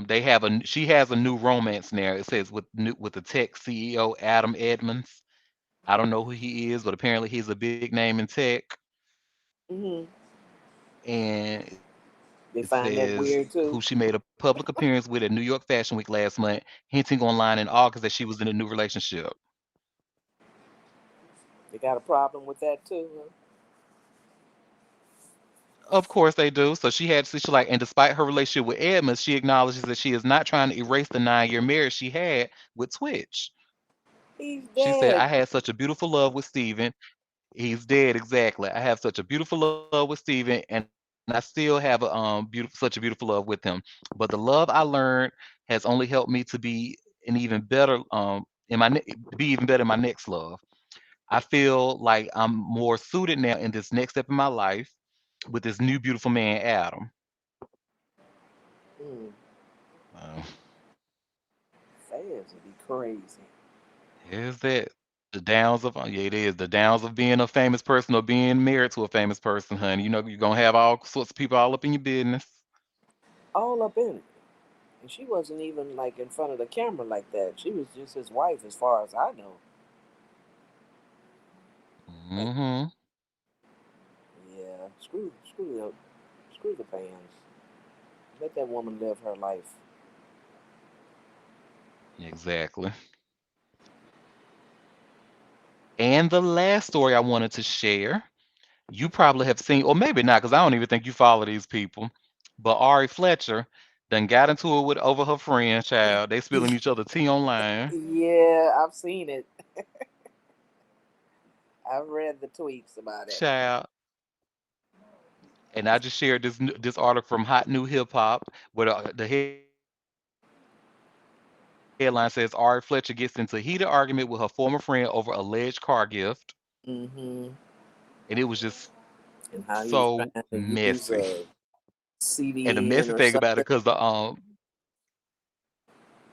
they have a she has a new romance now. It says with the tech CEO Adam Edmonds. I don't know who he is, but apparently he's a big name in tech. Hmm. And it says They find who that she made a weird public too. appearance with at New York Fashion Week last month, hinting online in August that she was in a new relationship. They got a problem with that too. Huh? Of course they do. So she like, and despite her relationship with Edmonds, she acknowledges that she is not trying to erase the 9-year marriage she had with Twitch. He's She said, dead. "I had such a beautiful love with Steven. He's dead, exactly. I have such a beautiful love with Steven, and I still have a such a beautiful love with him. But the love I learned has only helped me to be an even better to be even better in my next love. I feel like I'm more suited now in this next step in my life with this new beautiful man, Adam." Mm, Uh, fans would be crazy. Here's that. The downs of yeah, it is the downs of being a famous person or being married to a famous person, honey. You know you're gonna have all sorts of people all up in your business. All up in it. And she wasn't even like in front of the camera like that. She was just his wife, as far as I know. And Hmm. yeah, screw the fans. Let that woman live her life. Exactly. And the last story I wanted to share, you probably have seen, or maybe not, because I don't even think you follow these people. But Ari Fletcher done got into it with over her friend, child. They spilling each other tea online, Yeah, I've seen it. I've read the tweets about it. child. And I just shared this article from Hot New Hip Hop, where the headline says Ari Fletcher gets into heated argument with her former friend over alleged car gift, Mm-hmm. and it was just And how he was so trying to use messy. a And the CDN messy or thing about it, something. because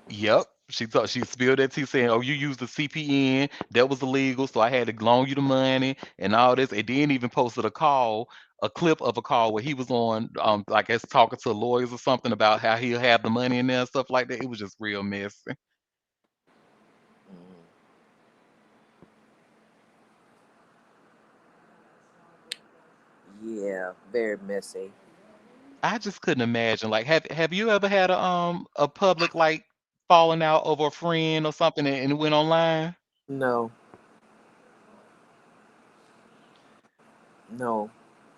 yep, she spilled that tea saying, "Oh, you used the CPN, that was illegal, so I had to loan you the money and all this." It then even posted a clip of a call where he was on, I guess talking to lawyers or something about how he'll have the money in there and stuff like that. It was just real messy. Yeah, very messy. I just couldn't imagine. Like, have you ever had a public like falling out over a friend or something and it went online? No, no.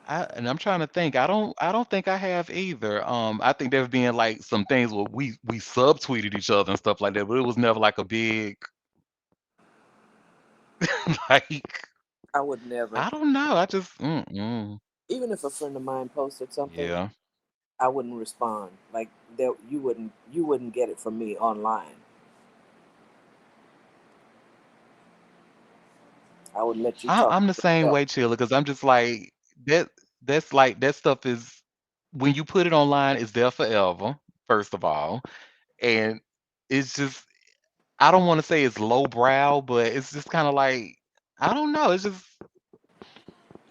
And I'm trying to think. I don't think I have either. I think there's been like some things where we subtweeted each other and stuff like that, but it was never like a big like I would never. I don't know. I just Even if a friend of mine posted something, yeah. I wouldn't respond. Like that, you wouldn't get it from me online. I would let you talk I'm the to same yourself. way, Chilla, because I'm just like that. That's like that stuff is when you put it online, it's there forever. First of all, and it's just I don't want to say it's lowbrow, but it's just kind of like I don't know. It's just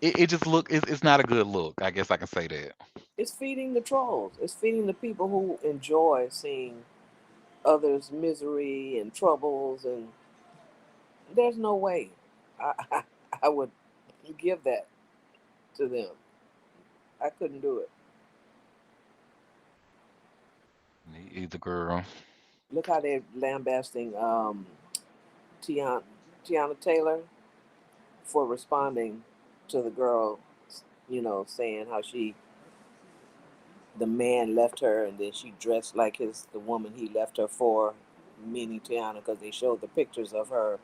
it just it's not a good look. I guess I can say that. It's feeding the trolls. It's feeding the people who enjoy seeing others' misery and troubles, and there's no way I, I would give that to them. I couldn't do it. Me either, girl. Look how they're lambasting Tiana, Tiana Taylor for responding to the girl, saying how the man left her and then she dressed like the woman he left her for, meaning Tiana, because they showed the pictures of her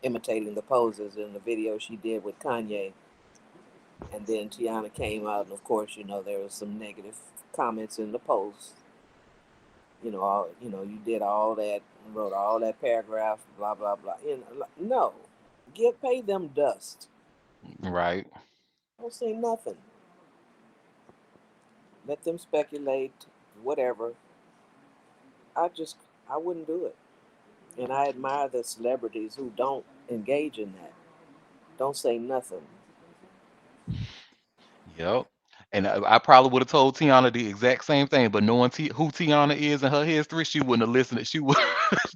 imitating the poses in the video she did with Kanye. And then Tiana came out, and of course, there was some negative comments in the post. You did all that, wrote all that paragraph, blah blah blah. No, pay them dust. Right. Don't say nothing. Let them speculate, whatever. I just, I wouldn't do it. And I admire the celebrities who don't engage in that. Don't say nothing. Yep. And I probably would have told Tiana the exact same thing, but knowing who Tiana is and her history, she wouldn't have listened. She would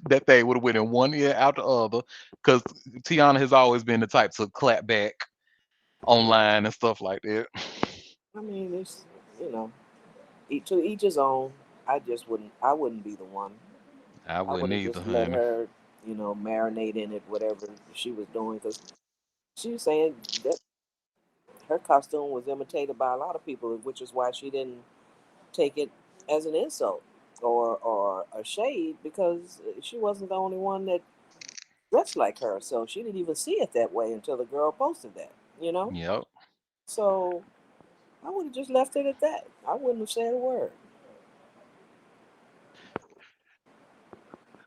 that thing would have went in one ear out the other, because Tiana has always been the type to clap back online and stuff like that. I mean, it's, you know, to each his own. I just wouldn't. I wouldn't be the one. I I would wouldn't have either, just let honey. her, marinate in it, whatever she was doing, because she was saying that her costume was imitated by a lot of people, which is why she didn't take it as an insult or a shade, because she wasn't the only one that dressed like her. So she didn't even see it that way until the girl posted that, you know? Yep. So I would have just left it at that. I wouldn't have said a word.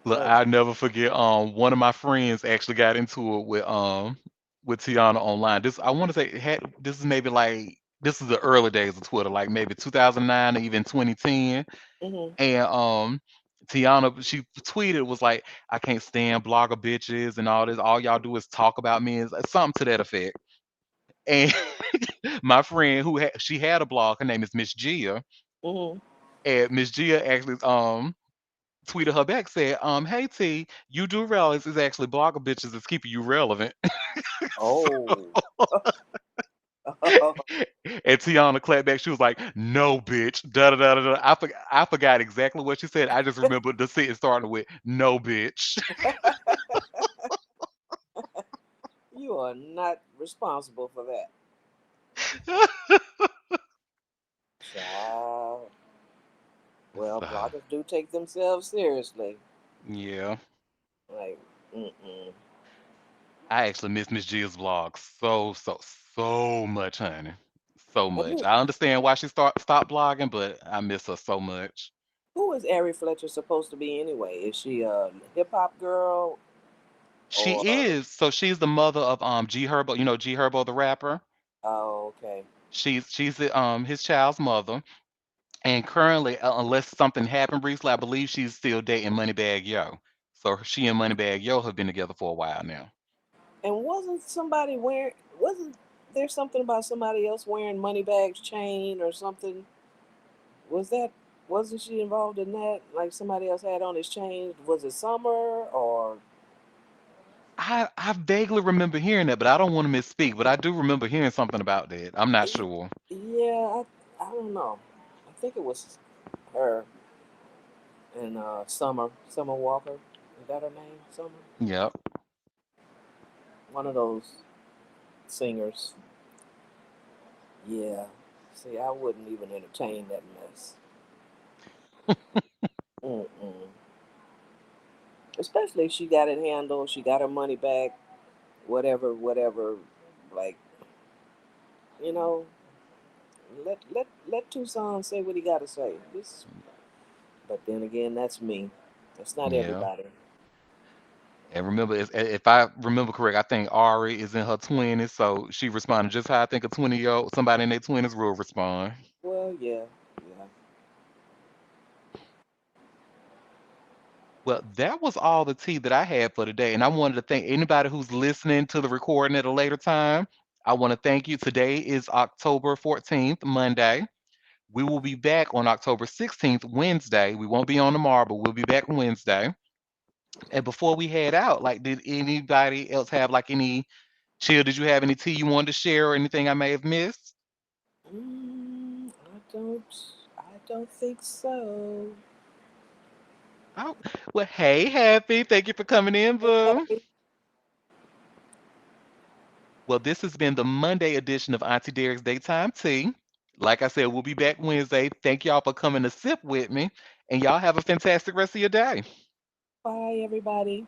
Look, But I'll never forget. One of my friends actually got into it with Tiana online. This I want to say this is maybe like this is the early days of Twitter, like maybe 2009 or even 2010. hmm And Tiana, she tweeted was like, "I can't stand blogger bitches and all this. All y'all do is talk about me," and something to that effect. And my friend she had a blog. Her name is Miss Gia, hmm and Miss Gia actually tweeted her back, said, "Hey T, you do realize it's actually blogger bitches that's keeping you relevant." oh, And Tiana clapped back. She was like, "No, bitch." Da da da da. Da. I forgot exactly what she said. I just remember the sentence starting with "No, bitch." you are not responsible for that, child. Well, So, bloggers do take themselves seriously. yeah, Like, mm-mm. I actually miss Miss Gia's vlog so much, honey. So And much. I understand why she stopped blogging, but I miss her so much. who is Ari Fletcher supposed to be anyway? Is she a hip hop girl She or? is. So she's the mother of G Herbo. You know G Herbo the rapper. Oh, okay. She's his child's mother, and currently, unless something happened recently, I believe she's still dating Moneybag Yo. So she and Moneybag Yo have been together for a while now. And wasn't somebody wearing? Wasn't there something about somebody else wearing Moneybags chain or something? Was that? Wasn't she involved in that? Like somebody else had on his chain? Was it Summer or? I vaguely remember hearing that, but I don't want to misspeak. But I do remember hearing something about that. I'm not sure. Yeah, I don't know. I think it was her and Summer Walker. Is that her name? Summer. Yep. One of those singers. Yeah. See, I wouldn't even entertain that mess. Mm-mm. Especially if she got it handled, she got her money back, whatever, whatever. Like, you know, let Tucson say what he got to say. This, but then again, that's me. That's not Yeah. everybody. And remember, if I remember correct, I think Ari is in her 20s, so she responded just how I think a 20-year-old, somebody in their 20s will respond. Well, yeah, yeah. Well, that was all the tea that I had for today. And I wanted to thank anybody who's listening to the recording at a later time. I want to thank you. Today is October 14th, Monday. We will be back on October 16th, Wednesday. We won't be on tomorrow, but we'll be back Wednesday. And before we head out, like, did anybody else have like any chill? Did you have any tea you wanted to share or anything I may have missed? I don't think so. Oh, well, hey, Happy. Thank you for coming in, boo. Hey, Well, this has been the Monday edition of Auntie Derek's Daytime Tea. Like I said, we'll be back Wednesday. Thank y'all for coming to sip with me, and y'all have a fantastic rest of your day. bye, everybody.